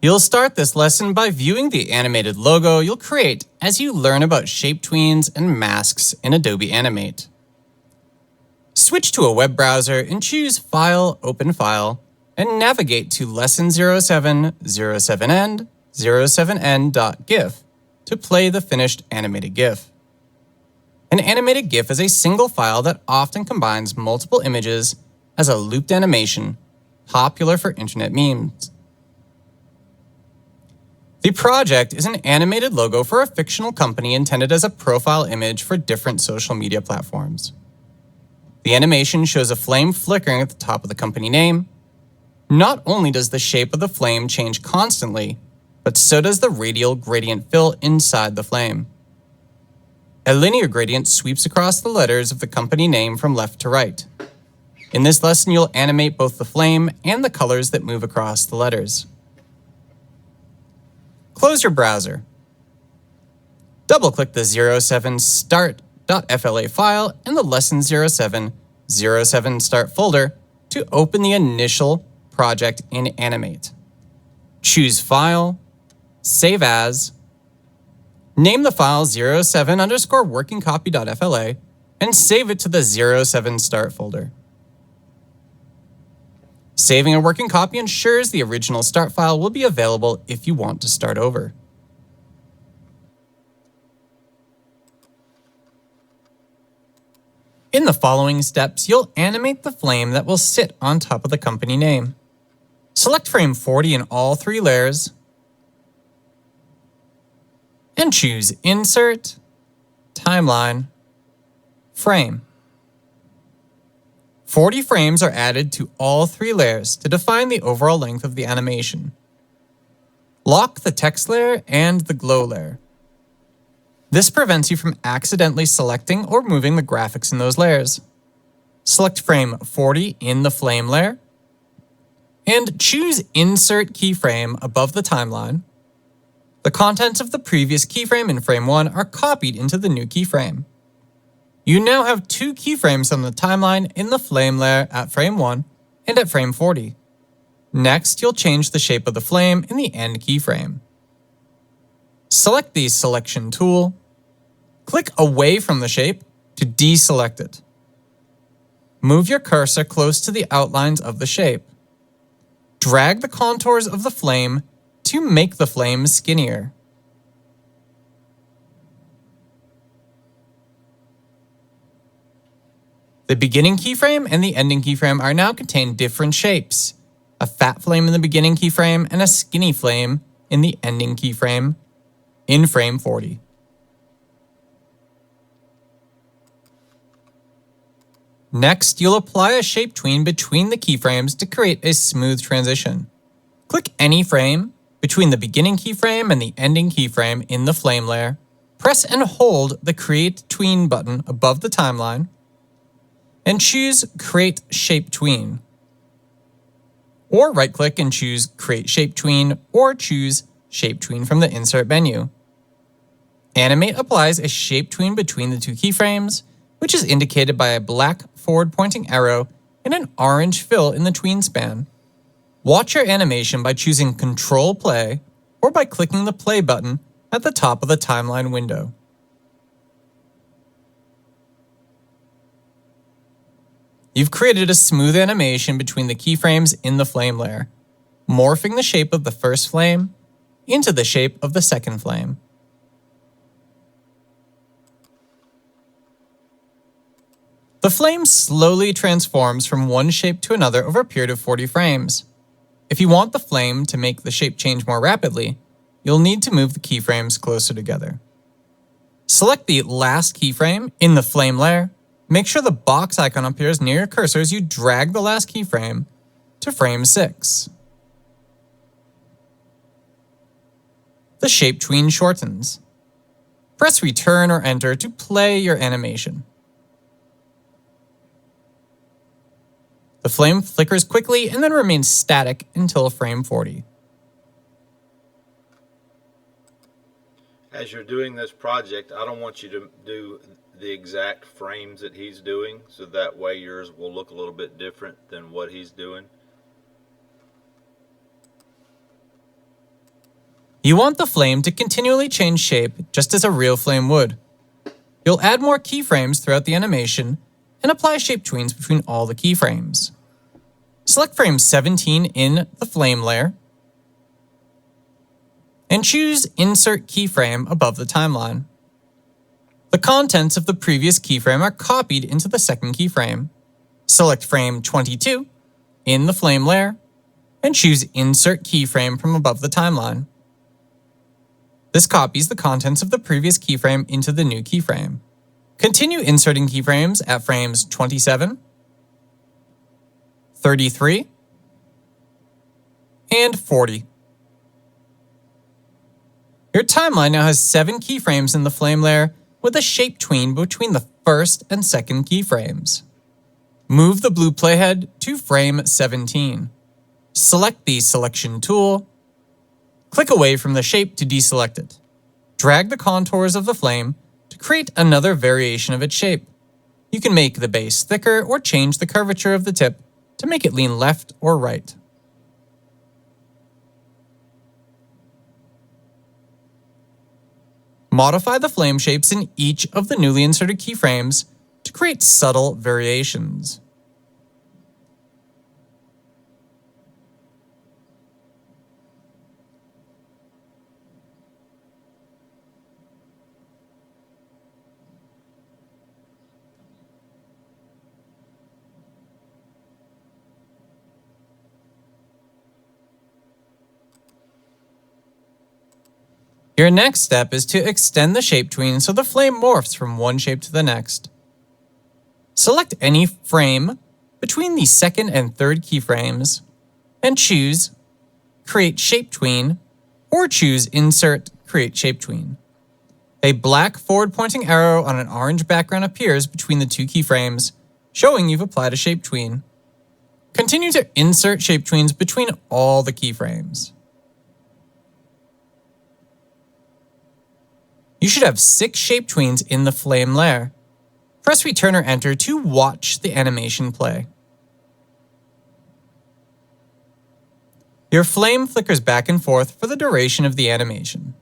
You'll start this lesson by viewing the animated logo you'll create as you learn about shape tweens and masks in Adobe Animate. Switch to a web browser and choose File, Open File, and navigate to lesson 07, 07end, 07end.gif to play the finished animated GIF. An animated GIF is a single file that often combines multiple images as a looped animation, popular for internet memes. The project is an animated logo for a fictional company intended as a profile image for different social media platforms. The animation shows a flame flickering at the top of the company name. Not only does the shape of the flame change constantly, but so does the radial gradient fill inside the flame. A linear gradient sweeps across the letters of the company name from left to right. In this lesson, you'll animate both the flame and the colors that move across the letters. Close your browser. Double-click the 07 start.fla file in the lesson 07 start folder to open the initial project in Animate. Choose File, Save As, name the file 07_workingcopy.fla, and save it to the 07 start folder. Saving a working copy ensures the original start file will be available if you want to start over. In the following steps, you'll animate the flame that will sit on top of the company name. Select frame 40 in all three layers, and choose Insert, Timeline, Frame. 40 frames are added to all three layers to define the overall length of the animation. Lock the text layer and the glow layer. This prevents you from accidentally selecting or moving the graphics in those layers. Select frame 40 in the flame layer, and choose Insert Keyframe above the timeline. The contents of the previous keyframe in frame 1 are copied into the new keyframe. You now have two keyframes on the timeline in the flame layer at frame 1 and at frame 40. Next, you'll change the shape of the flame in the end keyframe. Select the Selection tool. Click away from the shape to deselect it. Move your cursor close to the outlines of the shape. Drag the contours of the flame to make the flame skinnier. The beginning keyframe and the ending keyframe are now contain different shapes. A fat flame in the beginning keyframe and a skinny flame in the ending keyframe in frame 40. Next, you'll apply a shape tween between the keyframes to create a smooth transition. Click any frame between the beginning keyframe and the ending keyframe in the flame layer. Press and hold the Create Tween button above the timeline, and choose Create Shape Tween. Or right-click and choose Create Shape Tween, or choose Shape Tween from the Insert menu. Animate applies a shape tween between the two keyframes, which is indicated by a black forward-pointing arrow and an orange fill in the tween span. Watch your animation by choosing Control Play or by clicking the Play button at the top of the timeline window. You've created a smooth animation between the keyframes in the flame layer, morphing the shape of the first flame into the shape of the second flame. The flame slowly transforms from one shape to another over a period of 40 frames. If you want the flame to make the shape change more rapidly, you'll need to move the keyframes closer together. Select the last keyframe in the flame layer. Make sure the box icon appears near your cursor as you drag the last keyframe to frame 6. The shape tween shortens. Press Return or Enter to play your animation. The flame flickers quickly and then remains static until frame 40. As you're doing this project, I don't want you to do the exact frames that he's doing, so that way yours will look a little bit different than what he's doing. You want the flame to continually change shape just as a real flame would. You'll add more keyframes throughout the animation and apply shape tweens between all the keyframes. Select frame 17 in the flame layer and choose Insert Keyframe above the timeline. The contents of the previous keyframe are copied into the second keyframe. Select frame 22 in the flame layer and choose Insert Keyframe from above the timeline. This copies the contents of the previous keyframe into the new keyframe. Continue inserting keyframes at frames 27, 33, and 40. Your timeline now has 7 keyframes in the flame layer with a shape tween between the first and second keyframes. Move the blue playhead to frame 17. Select the Selection tool. Click away from the shape to deselect it. Drag the contours of the flame to create another variation of its shape. You can make the base thicker or change the curvature of the tip to make it lean left or right. Modify the flame shapes in each of the newly inserted keyframes to create subtle variations. Your next step is to extend the shape tween so the flame morphs from one shape to the next. Select any frame between the second and third keyframes and choose Create Shape Tween or choose Insert Create Shape Tween. A black forward-pointing arrow on an orange background appears between the two keyframes, showing you've applied a shape tween. Continue to insert shape tweens between all the keyframes. You should have 6 shape tweens in the flame layer. Press Return or Enter to watch the animation play. Your flame flickers back and forth for the duration of the animation.